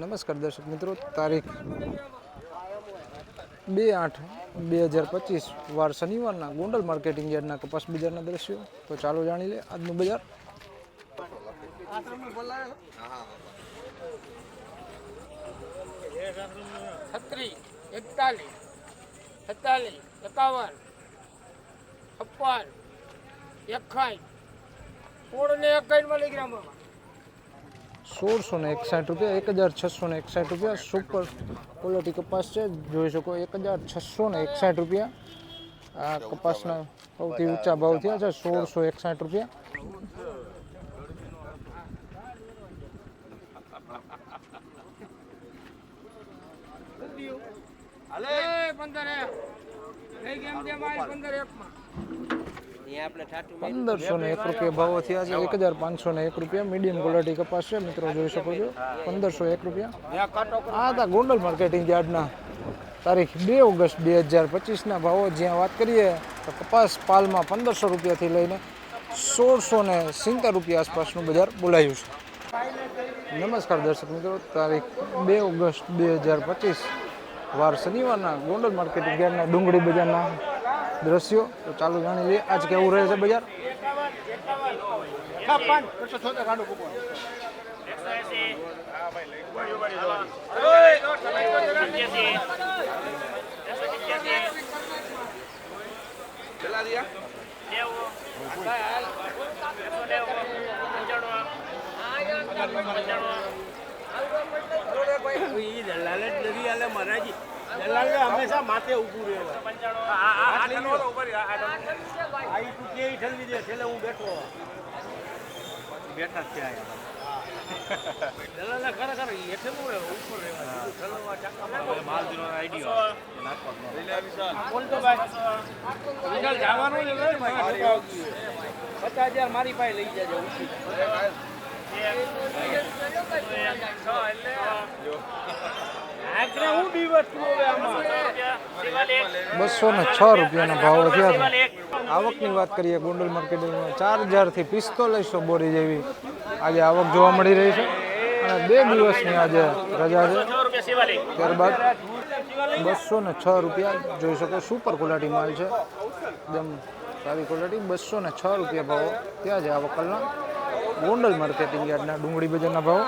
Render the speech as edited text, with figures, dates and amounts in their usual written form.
નમસ્કાર દર્શક મિત્રો, તારીખ 2/8/2025 વાર શનિવારના ગોંડલ માર્કેટિંગ યાર્ડના કપાસ બજારના દ્રશ્યો. તો ચાલો જાણી લે આજનું બજાર. છત્રીસ, 41, 47, 51, 56, 61, 16 ને 51 મિલીગ્રામ. 1661 રૂપિયા, 1661 રૂપિયા સુપર ક્વોલિટી કપાસ છે. જોઈ શકો 1661 રૂપિયા આ કપાસના સૌથી ઊંચા ભાવ થયા છે. 1661 રૂપિયા. અલે 15 1501 રૂપિયા ભાવો થયા છે. 1501 રૂપિયા મીડિયમ ક્વોલિટી કપાસ છે મિત્રો, જોઈ શકો છો 1501 રૂપિયા. આ હતા ગોંડલ માર્કેટિંગ યાર્ડના તારીખ 2 ઓગસ્ટ 2025ના ભાવો. જ્યાં વાત કરીએ તો કપાસ પાલમાં 1500 રૂપિયાથી લઈને 1670 રૂપિયા આસપાસનું બજાર બોલાયું છે. નમસ્કાર દર્શક મિત્રો, તારીખ 2 ઓગસ્ટ 2025 વાર શનિવારના ગોંડલ માર્કેટિંગ યાર્ડના ડુંગળી બજારના દ્રશ્યો. તો ચાલો જાણી લઈએ આજ કેવું રહે છે બજાર. હંમેશા માથે ઉભું રહેવું. હું બેઠો બેઠા છે ખરેખર હેઠેલું ઉપર જવાનું 50,000 મારી પાસે લઈ જજો. ₹206 રૂપિયાના ભાવ વધ્યા છે. આવકની વાત કરીએ ગોંડલ માર્કેટિંગમાં 4000 થી 4500 બોરી જેવી આજે આવક જોવા મળી રહી છે. અને 2 દિવસની આજે રજા છે. ત્યારબાદ 206 રૂપિયા જોઈ શકો સુપર ક્વોલિટી માલ છે, એકદમ સારી ક્વોલિટી. 206 રૂપિયા ભાવો ત્યાં છે આવકલના ગોંડલ માર્કેટિંગ યાર્ડના ડુંગળી બજારના ભાવો.